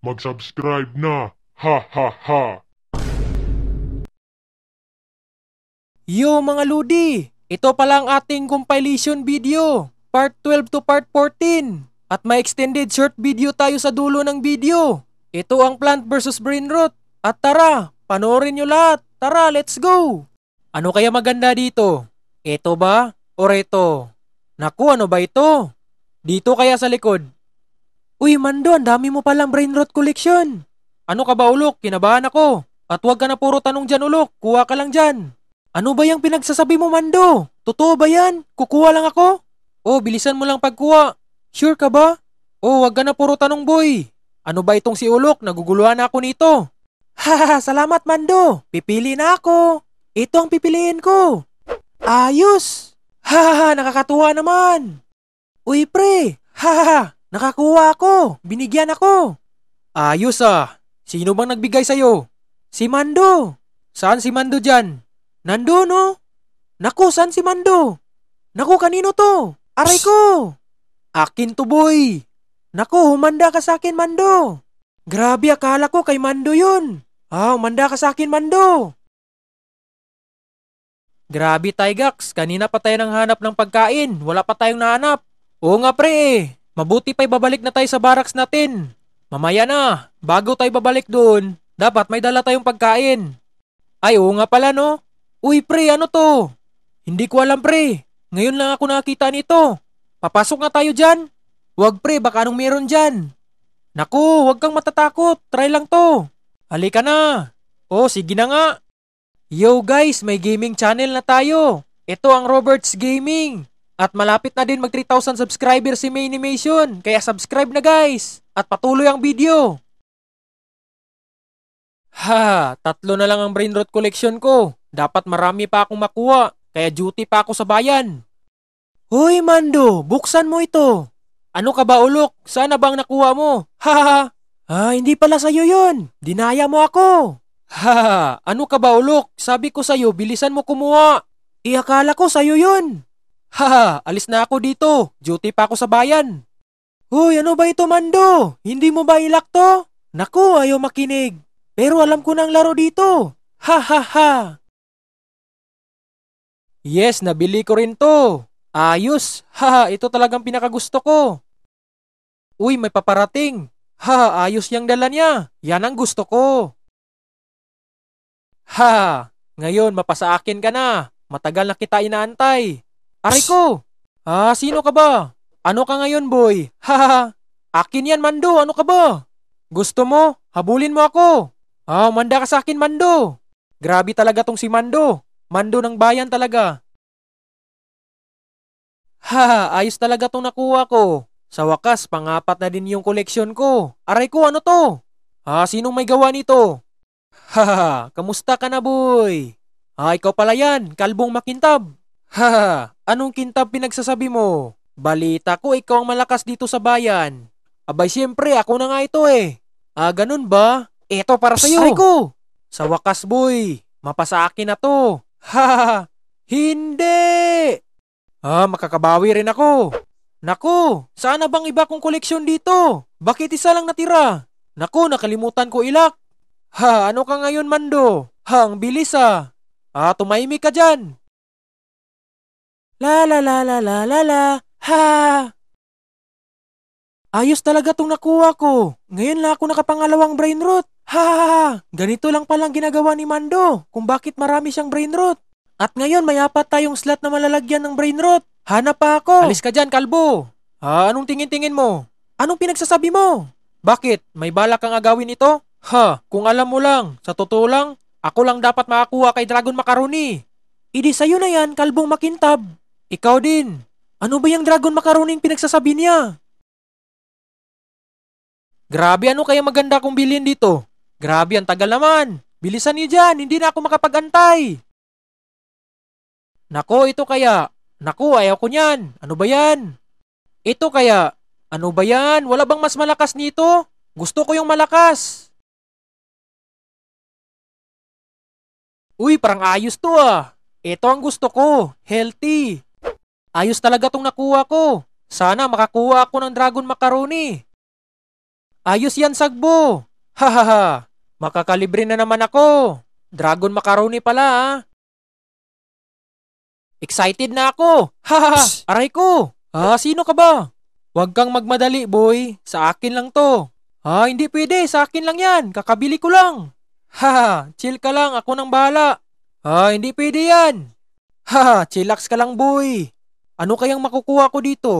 Mag-subscribe na. Ha ha ha. Yo mga Ludi! Ito pala ang ating compilation video, part 12 to part 14. At may extended short video tayo sa dulo ng video. Ito ang Plant vs Brainrot. At tara, panoorin nyo lahat. Tara, let's go! Ano kaya maganda dito? Ito ba? O ito? Naku, ano ba ito? Dito kaya sa likod? Uy Mando, ang dami mo palang Brainrot collection. Ano ka ba Ulok? Kinabahan ako. At huwag ka na puro tanong dyan Ulok, kuha ka lang dyan. Ano ba yung pinagsasabi mo, Mando? Totoo ba yan? Kukuha lang ako? Oh, bilisan mo lang pagkuha. Sure ka ba? Oh, wag ka na puro tanong, boy. Ano ba itong si Ulok? Naguguluhan na ako nito. Haha, salamat, Mando. Pipili na ako. Ito ang pipiliin ko. Ayos. Haha, nakakatuwa naman. Uy, pre. Haha, nakakuha ako. Binigyan ako. Ayos ah. Sino bang nagbigay sa'yo? Si Mando. Saan si Mando dyan? Nando, no? Naku, saan si Mando? Naku, kanino to? Aray ko! Akin to, boy! Naku, humanda ka sa akin, Mando! Grabe, akala ko kay Mando yun! Humanda ka sa akin, Mando! Grabe, Tygax, kanina pa tayo nang hanap ng pagkain, wala pa tayong nahanap. Oo nga, pre, mabuti pa'y babalik na tayo sa barracks natin. Mamaya na, bago tayo babalik doon, dapat may dala tayong pagkain. Ay, oo nga pala, no? Uy, pre, ano to? Hindi ko alam, pre. Ngayon lang ako nakakita nito. Papasok na tayo dyan. Huwag, pre, baka anong meron dyan. Naku, huwag kang matatakot. Try lang to. Halika na. Oh, sige na nga. Yo guys, may gaming channel na tayo. Ito ang Roberts Gaming. At malapit na din mag 3,000 subscribers si Maynimation. Kaya subscribe na guys. At patuloy ang video. Tatlo na lang ang Brainrot collection ko. Dapat marami pa akong makuha, kaya duty pa ako sa bayan. Hoy Mando, buksan mo ito. Ano ka ba Ulok? Sana bang nakuha mo? Hindi pala sa'yo yun. Dinaya mo ako. Ano ka ba Ulok? Sabi ko sa'yo, bilisan mo kumuha. Akala ko sa'yo yun. Alis na ako dito. Duty pa ako sa bayan. Hoy, ano ba ito Mando? Hindi mo ba ilak to? Naku, ayaw makinig. Pero alam ko ng laro dito. Yes, nabili ko rin to. Ayos. Ito talagang pinakagusto ko. Uy, may paparating. Ayos yung dala niya. Yan ang gusto ko. Ngayon mapasa akin ka na. Matagal na kita inaantay. Aray ko. Sino ka ba? Ano ka ngayon, boy? Akin yan, Mando. Ano ka ba? Gusto mo? Habulin mo ako. Manda ka sa akin, Mando. Grabe talaga tong si Mando. Mando ng bayan talaga. Ayos talaga tong nakuha ko. Sa wakas, pangapat na din yung koleksyon ko. Aray ko, ano to? Sinong may gawa nito? Kamusta ka na, boy? Ikaw pala yan, kalbong makintab. Anong kintab pinagsasabi mo? Balita ko, ikaw ang malakas dito sa bayan. Abay, siyempre, ako na nga ito eh. Ganun ba? Eto para sa'yo. Aray ko! Sa wakas, boy, mapasa akin na to. Hindi! Makakabawi rin ako. Naku, sana bang iba kong koleksyon dito? Bakit isa lang natira? Naku, nakalimutan ko ilak. Ano ka ngayon, Mando? Ang bilis ah. Tumahimik ka dyan. La la la la la la la. Ayos talaga tong nakuha ko. Ngayon lang ako nakapangalawang Brainrot. Ganito lang palang ginagawa ni Mando kung bakit marami siyang Brainrot. At ngayon may apat tayong slot na malalagyan ng Brainrot. Hanap pa ako. Alis ka dyan, kalbo. Anong tingin-tingin mo? Anong pinagsasabi mo? Bakit? May balak kang agawin ito? Kung alam mo lang, sa totoo lang, ako lang dapat makakuha kay Dragon Macaroni. Idi sa'yo na yan, kalbong makintab. Ikaw din. Ano ba yung Dragon Macaroni pinagsasabi niya? Grabe, ano kaya maganda kong bilhin dito? Grabe, ang tagal naman. Bilisan niyo dyan, hindi na ako makapag-antay. Nako, ito kaya. Naku, ayaw ko niyan. Ano ba yan? Ito kaya. Ano ba yan? Wala bang mas malakas nito? Gusto ko yung malakas. Uy, parang ayos to ah. Ito ang gusto ko. Healthy. Ayos talaga tong nakuha ko. Sana makakuha ako ng Dragon Macaroni. Ayos yan, Sagbo. Hahaha. Makakalibre na naman ako. Dragon Macaroni pala ah. Excited na ako. Hahaha. Aray ko. Sino ka ba? Huwag kang magmadali, boy. Sa akin lang to. Hindi pwede. Sa akin lang yan. Kakabili ko lang. Haha. Chill ka lang. Ako nang bahala. Hindi pwede yan. Haha. Chillax ka lang, boy. Ano kayang makukuha ko dito?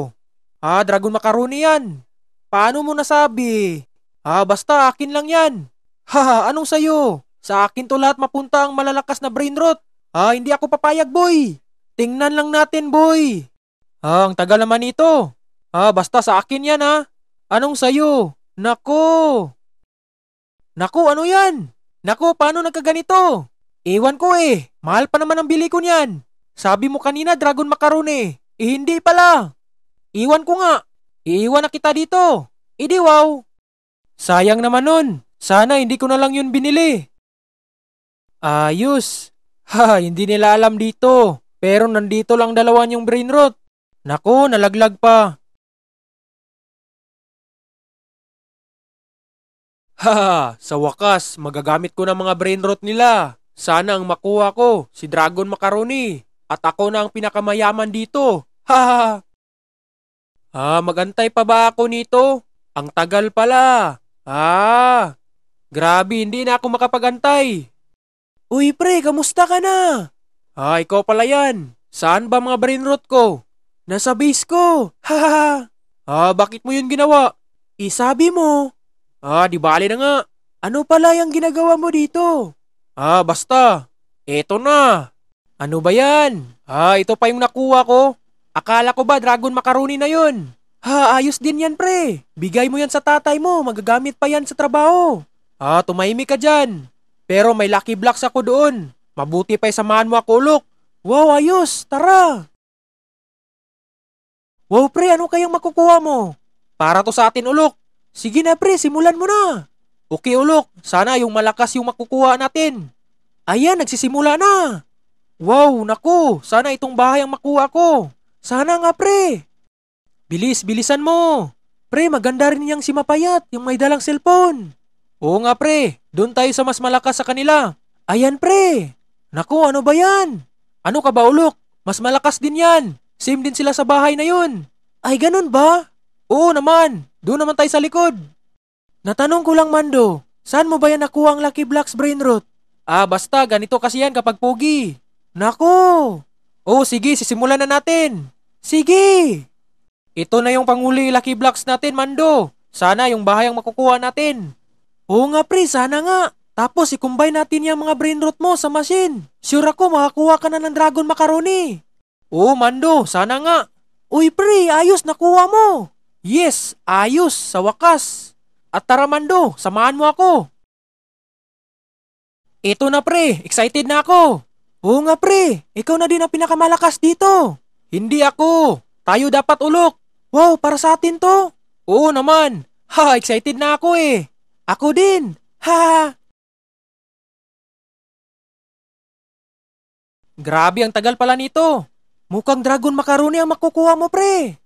Dragon Macaroni yan. Paano mo nasabi? Basta akin lang yan. Anong sayo? Sa akin to lahat mapunta ang malalakas na brain rot. Hindi ako papayag, boy. Tingnan lang natin, boy. Ang tagal naman ito. Basta sa akin yan, ha. Anong sayo? Nako, ano yan? Nako, paano nagkaganito? Ewan ko eh. Mahal pa naman ang bili ko niyan. Sabi mo kanina, Dragon Macaroni. Hindi pala. Iwan ko nga. Iiwan na kita dito. Idi wow. Sayang naman nun. Sana hindi ko na lang yun binili. Ayos. Hindi nila alam dito. Pero nandito lang dalawan yung brain rot. Naku, nalaglag pa. Sa wakas, magagamit ko ng mga brain rot nila. Sana ang makuha ko, si Dragon Macaroni. At ako na ang pinakamayaman dito. Magantay pa ba ako nito? Ang tagal pala. Grabe, hindi na ako makapagantay. Uy pre, kamusta ka na? Ikaw pala yan. Saan ba mga brain rot ko? Nasa base ko. Bakit mo yun ginawa? Isabi mo. Di bali na nga. Ano pala yung ginagawa mo dito? Basta. Eto na. Ano ba yan? Ito pa yung nakuha ko. Akala ko ba Dragon Macaroni na yun? Ayos din yan pre. Bigay mo yan sa tatay mo. Magagamit pa yan sa trabaho. Tumahimik ka dyan. Pero may lucky blocks ako doon. Mabuti pa samahan mo ako, Ulok. Wow, ayos. Tara. Wow pre, ano kayang makukuha mo? Para to sa atin, Ulok. Sige na pre, simulan mo na. Okay, Ulok. Sana yung malakas yung makukuha natin. Ayan, nagsisimula na. Wow, naku. Sana itong bahay ang makuha ko. Sana nga pre. Bilisan mo. Pre, maganda rin niyang si Mapayat, yung may dalang cellphone. Oo nga pre, doon tayo sa mas malakas sa kanila. Ayan pre. Naku, ano ba yan? Ano ka ba, Ulok? Mas malakas din yan. Same din sila sa bahay na yun. Ay, ganun ba? Oo naman. Doon naman tayo sa likod. Natanong ko lang, Mando. Saan mo ba yan nakuha ang Lucky Blocks brain rot? Basta ganito kasi yan kapag pogi. Nako. Sige, sisimulan na natin. Sige. Ito na yung panguli Lucky Blocks natin, Mando. Sana yung bahay ang makukuha natin. Oo nga pre, sana nga. Tapos i-combine natin yung mga brain rot mo sa machine. Sure ako makakuha ka na ng Dragon Macaroni. Oo, Mando, sana nga. Uy pre, ayos nakuha mo. Yes, ayos, sa wakas. At tara Mando, samahan mo ako. Ito na pre, excited na ako. Oo nga pre, ikaw na din ang pinakamalakas dito. Hindi ako, tayo dapat Ulok. Wow, para sa atin to. Oo naman, excited na ako eh. Ako din, Grabe, ang tagal pala nito. Mukhang Dragon Macaroni ang makukuha mo pre.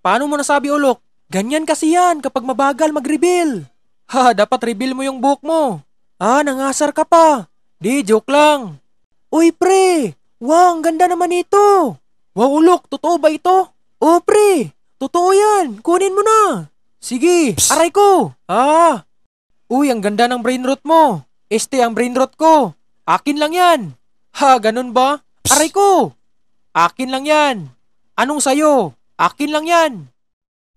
Paano mo nasabi Ulok? Ganyan kasi yan kapag mabagal mag-reveal. Dapat reveal mo yung buhok mo. Nangasar ka pa. Di, joke lang. Uy pre, wow, ang ganda naman ito. Wow Ulok, totoo ba ito? Oo pre, totoo yan, kunin mo na. Sige, aray ko. Uy, ang ganda ng brain rot mo. Ang brain rot ko. Akin lang yan. Ganun ba? Aray ko. Akin lang yan. Anong sayo? Akin lang yan.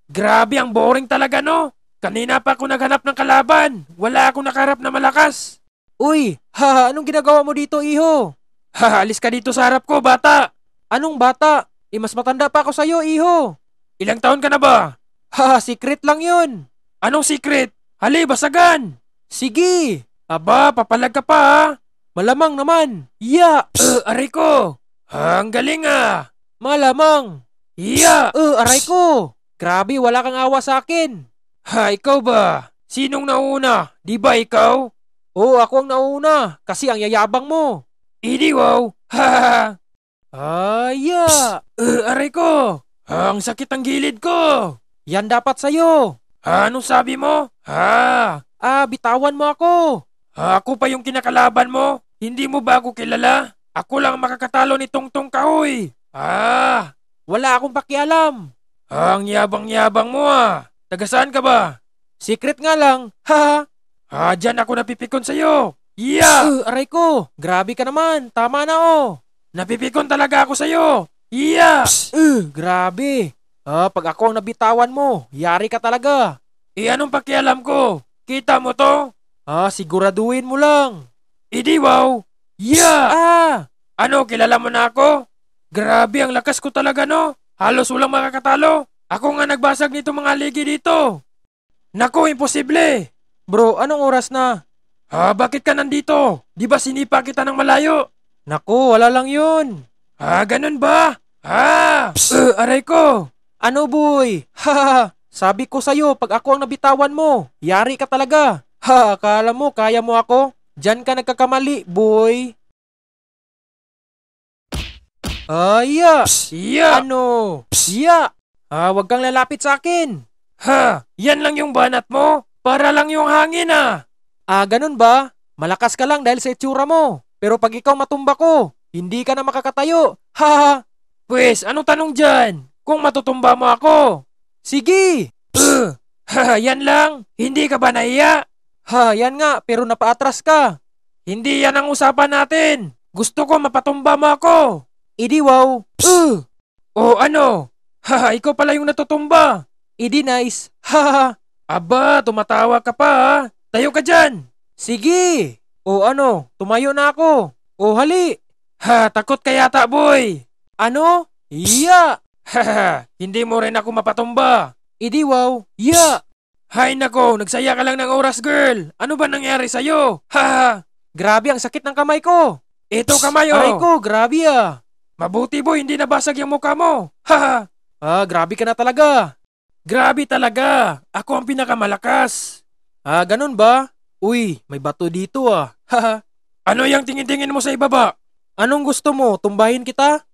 Grabe, ang boring talaga no. Kanina pa ako naghanap ng kalaban. Wala akong nakaharap na malakas. Uy, anong ginagawa mo dito, iho? Alis ka dito sa harap ko, bata. Anong bata? Mas matanda pa ako sa'yo, iho. Ilang taon ka na ba? Secret lang yun. Anong secret? Hali, basagan. Sige. Aba, papalag ka pa ha. Malamang naman. Aray ko. Ang galing ah. Malamang. Aray ko. Grabe, wala kang awa sa akin. Ikaw ba? Sinong nauna? Di ba ikaw? Oo, ako ang nauna. Kasi ang yayabang mo. Idi wow. Aray ko. Ang sakit ang gilid ko. Yan dapat sa'yo. Anong sabi mo? Bitawan mo ako. Ako pa yung kinakalaban mo? Hindi mo ba ako kilala? Ako lang makakatalo ni Tongtong Kahoy. Wala akong pakialam. Ang yabang-yabang mo Taga saan ka ba? Secret nga lang. Dyan ako napipikon sa'yo. Yeah! Aray ko, grabe ka naman. Tama na Napipikon talaga ako sa'yo. Yeah! Grabe. Pag ako ang nabitawan mo, yari ka talaga. Anong pakialam ko? Kita mo to? Siguraduhin mo lang. Idi wow! Yeah! Ano, kilala mo na ako? Grabe, ang lakas ko talaga no? Halos walang makakatalo. Ako nga nagbasag nito mga ligi dito. Naku, imposible. Bro, anong oras na? Bakit ka nandito? Di ba sinipa kita ng malayo? Naku, wala lang yun. Ganun ba? Aray ko. Ano boy? Sabi ko sa'yo, pag ako ang nabitawan mo, yari ka talaga. Akala mo, kaya mo ako? Diyan ka nagkakamali, boy. Ano? Wag kang lalapit sa akin. Yan lang yung banat mo? Para lang yung hangin ganun ba? Malakas ka lang dahil sa itsura mo. Pero pag ikaw matumba ko, hindi ka na makakatayo. Pwes, anong tanong dyan? Kung matutumba mo ako. Sige! Yan lang? Hindi ka ba nahiya? Yan nga, pero napaatras ka. Hindi yan ang usapan natin. Gusto ko mapatumba mo ako. Idi wow. O ano? Ikaw pala yung natutumba. Idi nice. Aba, tumatawa ka pa Tayo ka dyan. Sige. O ano, tumayo na ako. O hali. Takot ka yata boy. Ano? Iya. Hindi mo rin ako mapatumba. Idi wow. Iya. Hay nako, nagsaya ka lang ng oras girl. Ano ba nangyari sa'yo? Grabe ang sakit ng kamay ko. Ito kamay Aray ko, grabe Mabuti boy, hindi nabasag yung mukha mo. Grabe ka na talaga. Grabe talaga. Ako ang pinakamalakas. Ganun ba? Uy, may bato dito Ano yung tingin-tingin mo sa ibaba? Anong gusto mo? Tumbahin kita?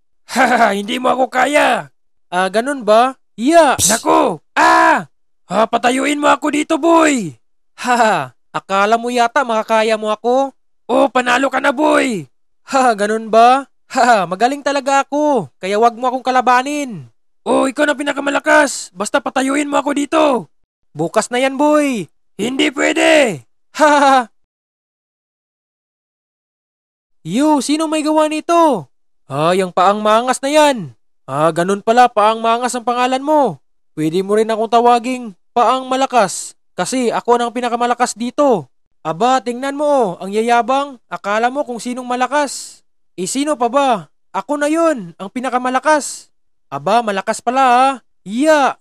Hindi mo ako kaya. Ganun ba? Yeah. Naku! Patayuin mo ako dito, boy. Akala mo yata makakaya mo ako? Oh, panalo ka na, boy. Ganun ba? Magaling talaga ako. Kaya wag mo akong kalabanin. Oh, ikaw na pinakamalakas. Basta patayuin mo ako dito. Bukas na yan, boy. Hindi pwede. Yo, sino may gawa nito? Yung paang mangas na yan. Ganun pala, paang mangas ang pangalan mo. Pwede mo rin akong tawaging paang malakas. Kasi ako ang pinakamalakas dito. Aba, tingnan mo, ang yayabang. Akala mo kung sinong malakas. Sino pa ba? Ako na yun, ang pinakamalakas. Aba, malakas pala Yeah.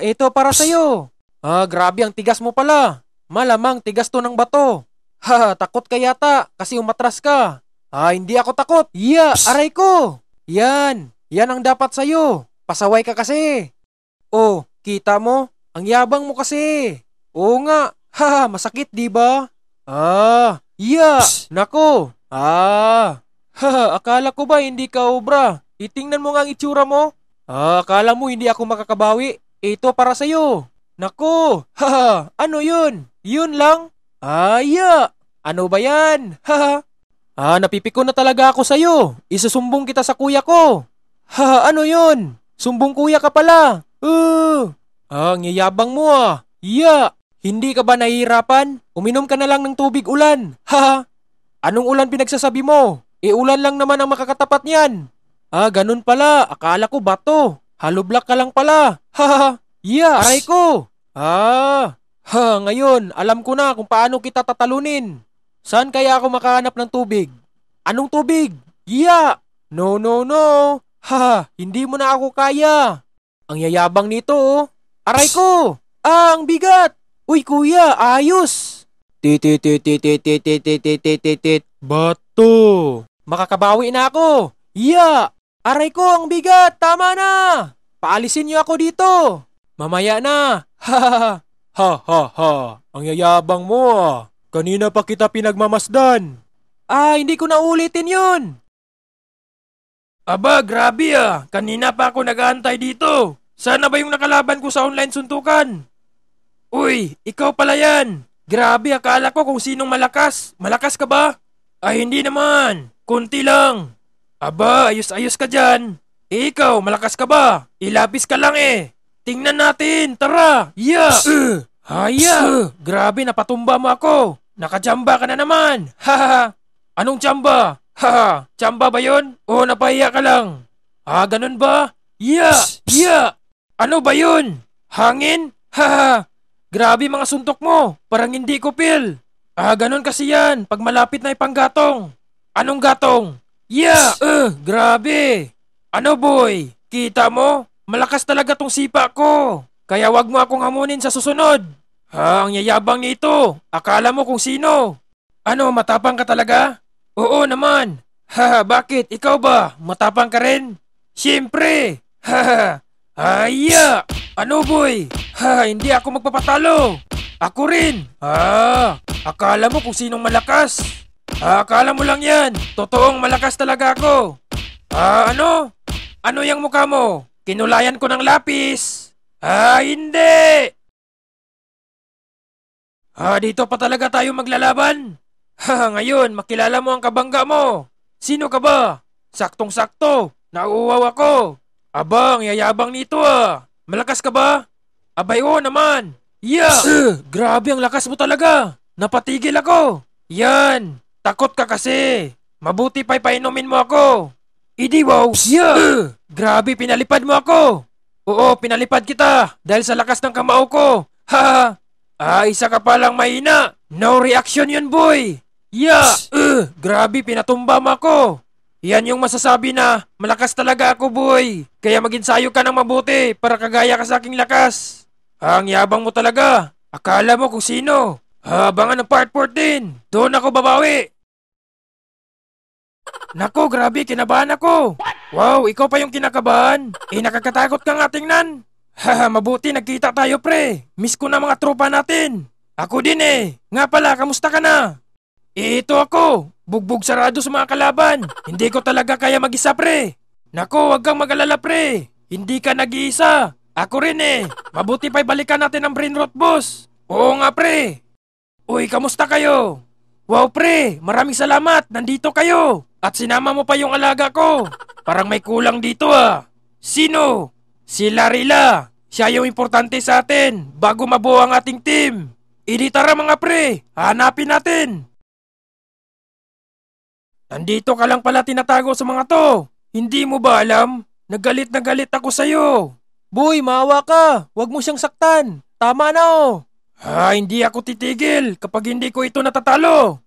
Ito para sa'yo. Grabe ang tigas mo pala. Malamang tigas to ng bato. Takot ka yata kasi umatras ka. Hindi ako takot. Yeah, aray ko. Yan ang dapat sa'yo. Pasaway ka kasi. Oh, kita mo? Ang yabang mo kasi. Oo nga. Masakit di ba? Yeah. Nako. Akala ko ba hindi ka obra? Itingnan mo nga ang itsura mo. Akala mo hindi ako makakabawi? Ito para sa'yo. Nako. Ano yun? Yun lang? Yeah. Ano ba yan? Napipiko na talaga ako sa'yo. Isusumbong kita sa kuya ko. Ano yun? Sumbong kuya ka pala. Ang yayabang mo Yeah. Hindi ka ba nahihirapan? Uminom ka na lang ng tubig ulan. Anong ulan pinagsasabi mo? Ulan lang naman ang makakatapat niyan. Ganun pala. Akala ko bato. Haloblak ka lang pala. Yeah, aray ko. Ngayon, alam ko na kung paano kita tatalunin. Saan kaya ako makahanap ng tubig? Anong tubig? Yeah. No. Hindi mo na ako kaya. Ang yayabang nito Aray ko. Ang bigat. Uy kuya, ayos. Bato. Makakabawi na ako. Yeah. Aray ko, ang bigat. Tama na. Paalisin niyo ako dito. Mamaya na. Ang yayabang mo Kanina pa kita pinagmamasdan. Hindi ko na ulitin yun. Aba, grabe Kanina pa ako nag-aantay dito. Sana ba yung nakalaban ko sa online suntukan? Uy, ikaw pala yan. Grabe, akala ko kung sinong malakas. Malakas ka ba? Ay, hindi naman. Kunti lang. Aba, ayos-ayos ka dyan. Ikaw, malakas ka ba? Ilapis ka lang eh. Tingnan natin, tara. Yeah. Haya. Grabe, napatumba mo ako. Nakachamba ka na naman. Haha. Anong chamba? Haha. Chamba ba yun? O napahiya ka lang? Ganun ba? Yeah. Yeah. Ano ba yun? Hangin? Haha. Grabe mga suntok mo, parang hindi ko feel. Ganun kasi yan, pag malapit na ipanggatong. Anong gatong? Yeah, grabe. Ano boy, kita mo? Malakas talaga tong sipa ko. Kaya wag mo akong hamunin sa susunod. Ang yayabang nito, akala mo kung sino. Ano, matapang ka talaga? Oo naman. Bakit? Ikaw ba? Matapang ka rin? Siyempre. Aya! Ano boy? Hindi ako magpapatalo. Ako rin. Akala mo kung sinong malakas. Akala mo lang yan. Totoong malakas talaga ako. Ano? Ano yung mukha mo? Kinulayan ko ng lapis. Hindi. Dito pa talaga tayo maglalaban? Ngayon, makilala mo ang kabangga mo. Sino ka ba? Saktong-sakto. Nauuwaw ako. Abang, yayabang nito Malakas ka ba? Abay, oo naman. Yeah! Grabe ang lakas mo talaga. Napatigil ako. Yan. Takot ka kasi. Mabuti pa'y painumin mo ako. Idi wow. Yeah! Grabe, pinalipad mo ako. Oo, pinalipad kita. Dahil sa lakas ng kamao ko. Isa ka palang mahina. No reaction yun, boy. Yeah! Grabe, pinatumba mo ako. Yan yung masasabi na malakas talaga ako, boy. Kaya mag-ensayo ka ng mabuti para kagaya ka sa aking lakas. Ang yabang mo talaga. Akala mo kung sino. Abangan ng part 14. Doon ako babawi. Nako, grabe, kinabahan ako. Wow, ikaw pa yung kinakabahan. Nakakatakot ka nga tingnan. Mabuti nagkita tayo, pre. Miss ko na mga tropa natin. Ako din eh. Nga pala, kamusta ka na? Ito ako. Bugbog sarado sa mga kalaban. Hindi ko talaga kaya mag-isa, pre. Nako, wag kang mag-alala, pre. Hindi ka nag-iisa. Ako rin eh. Mabuti pa'y balikan natin ang brain rot, boss. Oo nga, pre. Uy, kamusta kayo? Wow, pre. Maraming salamat. Nandito kayo. At sinama mo pa yung alaga ko. Parang may kulang dito Sino? Si Larila. Siya yung importante sa atin bago mabuo ang ating team. Tara mga pre. Hanapin natin. Nandito ka lang pala tinatago sa mga to. Hindi mo ba alam? Nagalit na galit ako sa'yo. Boy, maawa ka. Huwag mo siyang saktan. Tama na hindi ako titigil kapag hindi ko ito natatalo.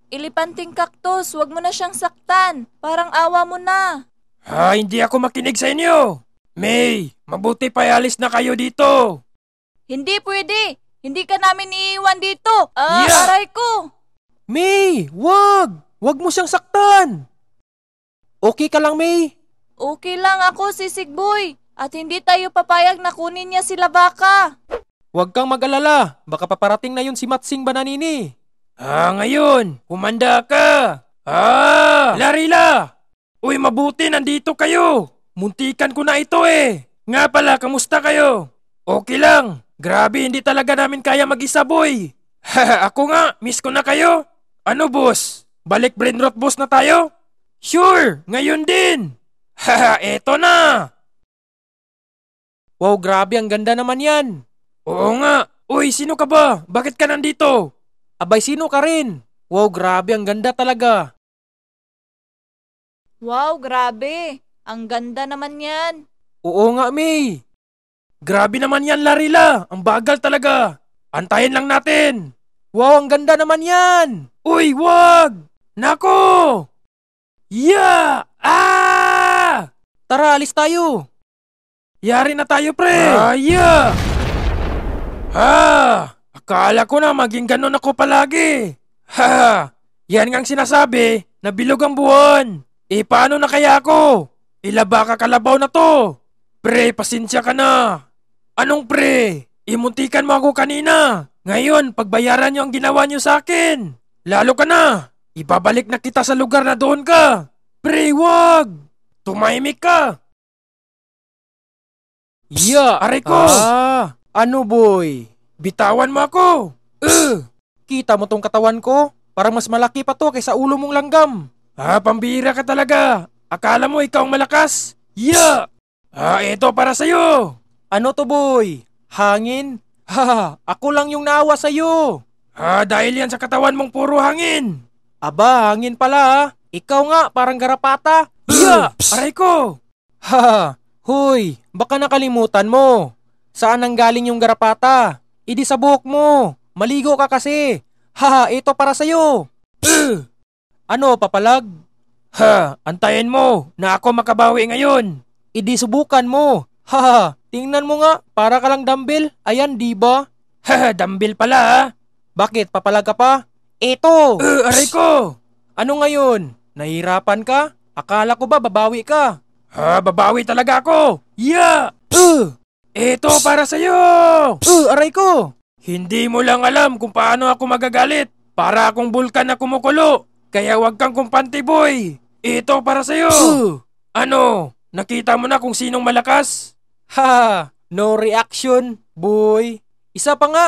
Ilipanting Cactus, huwag mo na siyang saktan. Parang awa mo na. Hindi ako makinig sa inyo. May, mabuti pa alis na kayo dito. Hindi pwede. Hindi ka namin iiwan dito. Aray ko. May, wag. Wag mo siyang saktan. Okay ka lang, May? Okay lang ako, Sisig Boy. At hindi tayo papayag na kunin niya sila baka. Huwag kang mag-alala. Baka paparating na yun si Matsing Bananini. Ngayon, humanda ka. Larila. Uy, mabuti nandito kayo. Muntikan ko na ito eh. Nga pala, kamusta kayo? Okay lang. Grabe, hindi talaga namin kaya mag-isa, boy. Ako nga, miss ko na kayo. Ano, boss? Balik brainrot boss na tayo? Sure, ngayon din. Eto na. Wow, grabe, ang ganda naman yan. Oo nga. Uy, sino ka ba? Bakit ka nandito? Abay, sino ka rin? Wow, grabe, ang ganda talaga. Wow, grabe. Ang ganda naman yan. Oo nga, May. Grabe naman yan, Larila. Ang bagal talaga. Antayin lang natin. Wow, ang ganda naman yan. Uy, wag! Nako! Yeah! Tara, alis tayo. Yari na tayo, pre. Yeah! Akala ko na maging ganun ako palagi. Yan ngang sinasabi na bilog ang buwan. Paano na kaya ako? Ilaba ka kalabaw na to. Pre, pasensya ka na. Anong pre? Imuntikan mo ako kanina. Ngayon, pagbayaran nyo ang ginawa nyo sa akin. Lalo ka na. Ibabalik na kita sa lugar na doon ka. Pre, wag. Tumahimik ka. Yeah. Aray ko. Ano boy? Bitawan mo ako! Kita mo tong katawan ko? Parang mas malaki pa to kaysa ulo mong langgam. Pambira ka talaga. Akala mo ikaw ang malakas? Yeah! Ito para sa'yo! Ano to, boy? Hangin? Ako lang yung naawa sa'yo. Dahil yan sa katawan mong puro hangin. Aba, hangin pala. Ikaw nga, parang garapata. Yeah! Aray ko! Hoy, baka nakalimutan mo. Saan ang galing yung garapata? Idi sa buhok mo. Maligo ka kasi. Ito para sa'yo. Ano, papalag? Antayin mo na ako makabawi ngayon. Idi subukan mo. Tingnan mo nga, para ka lang dumbbell. Ayan, di ba? Dumbbell pala. Bakit, papalag ka pa? Ito! Aray ko! Ano ngayon? Nahirapan ka? Akala ko ba babawi ka? Babawi talaga ako! Yeah! Ito para sa'yo! Aray ko! Hindi mo lang alam kung paano ako magagalit. Para akong bulkan na kumukulo. Kaya wag kang kumpante, boy. Ito para sa'yo! Ano? Nakita mo na kung sinong malakas? No reaction, boy. Isa pa nga.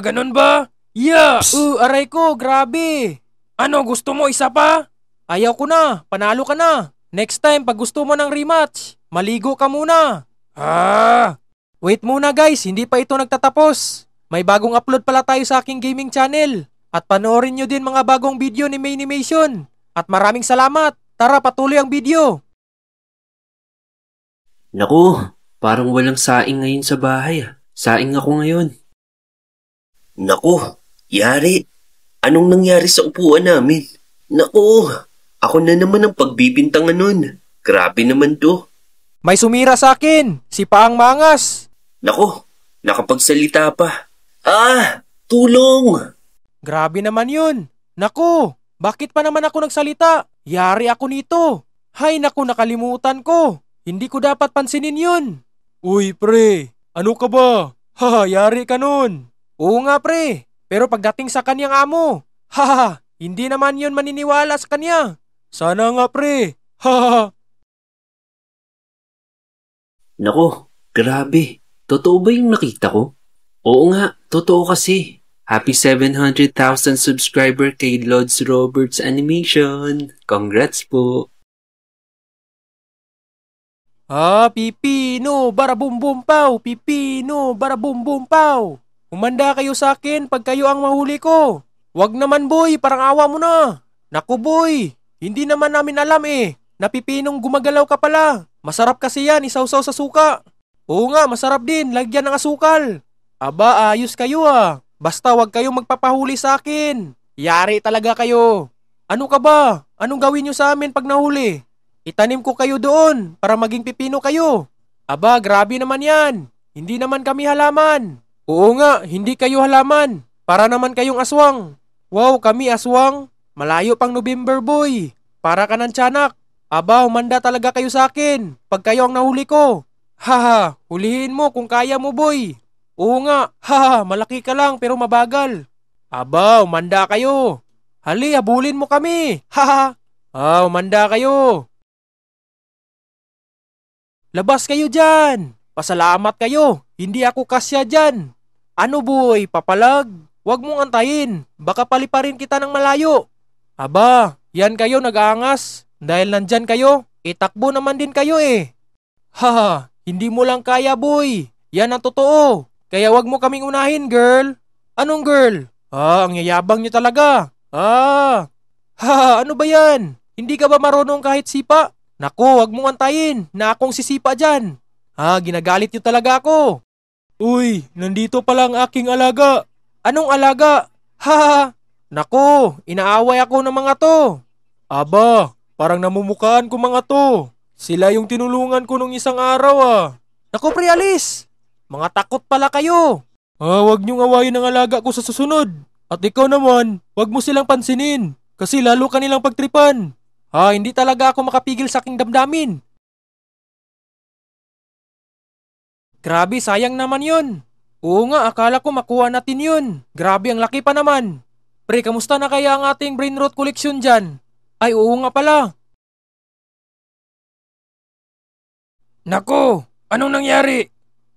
Ganun ba? Yeah! Aray ko, grabe. Ano, gusto mo isa pa? Ayaw ko na, panalo ka na. Next time, pag gusto mo ng rematch, maligo ka muna. Wait muna guys, hindi pa ito nagtatapos. May bagong upload pala tayo sa aking gaming channel. At panoorin nyo din mga bagong video ni Maynimation. At maraming salamat. Tara, patuloy ang video. Naku, parang walang saing ngayon sa bahay. Saing ako ngayon. Naku, yari. Anong nangyari sa upuan namin? Naku, ako na naman ang pagbibintangan nun. Grabe naman to. May sumira sa akin, si Paang Mangas. Naku, nakapagsalita pa. Tulong! Grabe naman yun. Naku, bakit pa naman ako nagsalita? Yari ako nito. Hay naku, nakalimutan ko. Hindi ko dapat pansinin yun. Uy pre, ano ka ba? Yari ka nun. Oo nga pre, pero pagdating sa kanyang amo, hindi naman yun maniniwala sa kanya. Sana nga pre. Naku, grabe. Totoo ba yung nakita ko? Oo nga, totoo kasi. Happy 700,000 subscriber kay Lods Roberts Animation. Congrats po. Pipino, barabumbum pow. Pipino, barabumbum pow. Umanda kayo sa akin pag kayo ang mahuli ko. Wag naman boy, parang awa mo na. Naku boy, hindi naman namin alam na pipinong gumagalaw ka pala. Masarap kasi yan, isawsaw sa suka. Oo nga, masarap din, lagyan ng asukal. Aba, ayos kayo Basta wag kayong magpapahuli sa akin. Yari talaga kayo. Ano ka ba? Anong gawin nyo sa amin pag nahuli? Itanim ko kayo doon para maging pipino kayo. Aba, grabe naman yan. Hindi naman kami halaman. Oo nga, hindi kayo halaman. Para naman kayong aswang. Wow, kami aswang? Malayo pang November boy. Para ka ng tiyanak. Aba, umanda talaga kayo sa akin pag kayo ang nahuli ko. Hulihin mo kung kaya mo boy. Oo nga, malaki ka lang pero mabagal. Aba, umanda kayo. Hali, habulin mo kami. Umanda kayo. Labas kayo dyan. Pasalamat kayo. Hindi ako kasya dyan. Ano boy, papalag? Huwag mong antayin. Baka paliparin kita ng malayo. Aba, yan kayo nag-aangas. Dahil nandyan kayo, itakbo naman din kayo hindi mo lang kaya boy. Yan ang totoo. Kaya wag mo kaming unahin, girl. Anong girl? Ang yayabang nyo talaga. Ano ba yan? Hindi ka ba marunong kahit sipa? Naku, wag mong antayin na akong sisipa dyan. Ginagalit nyo talaga ako. Uy, nandito pala ang aking alaga. Anong alaga? Naku, inaaway ako ng mga to. Aba, parang namumukaan ko mga to. Sila yung tinulungan ko nung isang araw Naku, pre, alis. Mga takot pala kayo. Wag niyong awayin ang alaga ko sa susunod. At ikaw naman, wag mo silang pansinin. Kasi lalo ka nilang pagtripan. Hindi talaga ako makapigil sa aking damdamin. Grabe, sayang naman yun. Oo nga, akala ko makuha natin yun. Grabe, ang laki pa naman. Pre, kamusta na kaya ang ating brain rot collection dyan? Ay, oo nga pala. Nako, anong nangyari?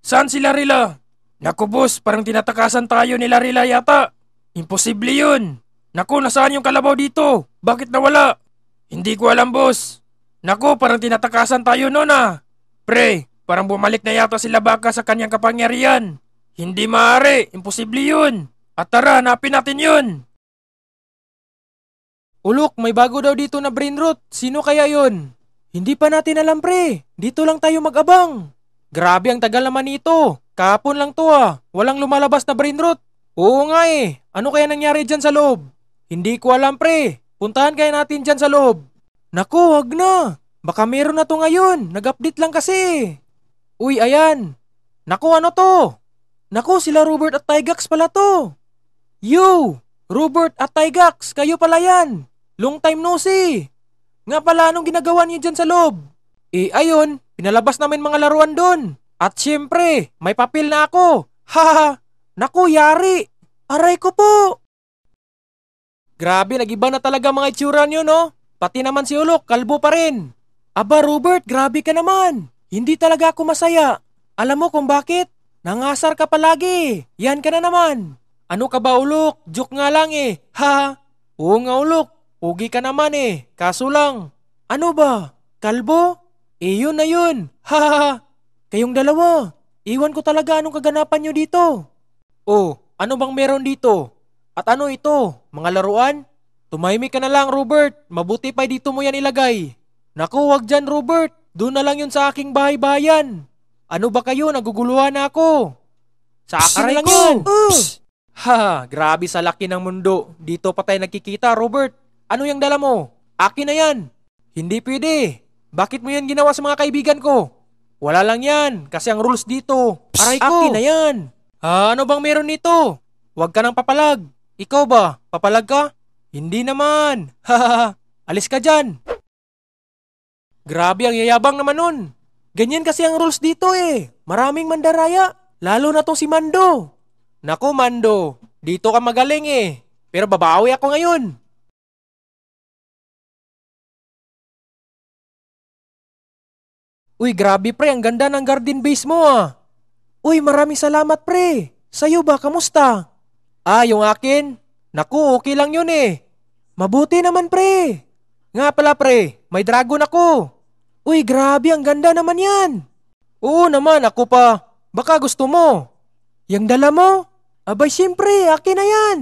Saan sila Rila? Naku boss, parang tinatakasan tayo nila Rila yata. Imposible yun. Naku, nasaan yung kalabaw dito? Bakit nawala? Hindi ko alam boss. Naku, parang tinatakasan tayo noon ah. Pre, parang bumalik na yata sila baka sa kanyang kapangyarihan. Hindi maaari, imposible yun. At tara, hanapin natin yun. Ulok, may bago daw dito na brain rot. Sino kaya yon? Hindi pa natin alam pre. Dito lang tayo mag-abang. Grabe ang tagal naman nito. Kahapon lang to ah. Walang lumalabas na brain rot. Oo nga eh. Ano kaya nangyari dyan sa loob? Hindi ko alam pre. Puntahan kaya natin dyan sa loob. Naku, wag na. Baka meron na to ngayon. Nag-update lang kasi. Uy, ayan. Naku, ano to? Naku, sila Robert at Tygax pala to. Yo! Robert at Tygax, kayo pala yan. Long time no see. Nga pala, anong ginagawa niyo dyan sa loob? Eh, ayun. Pinalabas namin mga laruan doon. At syempre, may papel na ako. Haha! Naku, yari! Aray ko po! Grabe, nag-iba na talaga mga itsura niyo, no? Pati naman si Ulok, kalbo pa rin. Aba, Robert, grabe ka naman. Hindi talaga ako masaya. Alam mo kung bakit? Nangasar ka palagi. Yan ka na naman. Ano ka ba, Ulok? Joke nga lang eh. Ha? Oo nga, Ulok. Pugi ka naman eh. Kaso lang. Ano ba? Kalbo? Eh, yun na yun. Ha? Kayong dalawa. Iwan ko talaga anong kaganapan nyo dito. Oh, ano bang meron dito? At ano ito? Mga laruan? Tumahimik ka na lang, Robert. Mabuti pa dito mo yan ilagay. Naku, wag dyan, Robert. Doon na lang yun sa aking bahay-bayan. Ano ba kayo? Naguguluhan na ako. Sa akin na lang yan. Ha, grabe sa laki ng mundo. Dito pa tayo nagkikita, Robert. Ano yung dala mo? Akin na yan. Hindi pwede. Bakit mo yan ginawa sa mga kaibigan ko? Wala lang yan, kasi ang rules dito. Aray ko. Akin na yan. Ha, ano bang meron nito? Huwag ka nang papalag. Ikaw ba? Papalag ka? Hindi naman. Hahaha. Alis ka dyan. Grabe, ang yayabang naman nun. Ganyan kasi ang rules dito eh. Maraming mandaraya. Lalo na tong si Mando. Naku, Mando. Dito ka magaling eh. Pero babawi ako ngayon. Uy, grabe pre. Ang ganda ng garden base mo ah. Uy, maraming salamat pre. Sa'yo ba? Kamusta? Ah, yung akin? Naku, okay lang yun eh. Mabuti naman pre. Nga pala pre, may dragon ako. Uy, grabe, ang ganda naman yan. Oo naman, ako pa. Baka gusto mo. Yang dala mo? Abay, siyempre, akin na yan.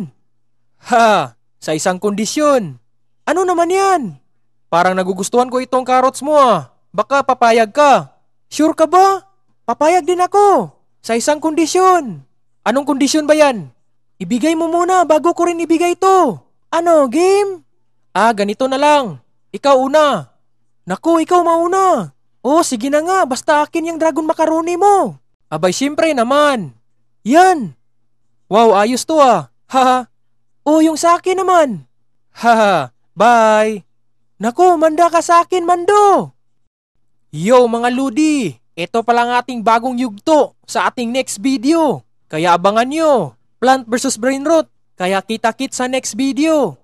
Ha, sa isang kondisyon. Ano naman yan? Parang nagugustuhan ko itong carrots mo ah. Baka papayag ka. Sure ka ba? Papayag din ako. Sa isang kondisyon. Anong kondisyon ba yan? Ibigay mo muna bago ko rin ibigay ito. Ano, game? Ah, ganito na lang. Ikaw una. Naku, ikaw mauna. Oh, sige na nga. Basta akin yung dragon macaroni mo. Abay, siyempre naman. Yan. Wow, ayos to ah. Haha. Oh, yung sa akin naman. Haha. Bye. Naku, manda ka sa akin, Mando. Yo mga Ludi, ito pala ang ating bagong yugto sa ating next video. Kaya abangan nyo, Plant vs Brainrot. Kaya kita-kit sa next video.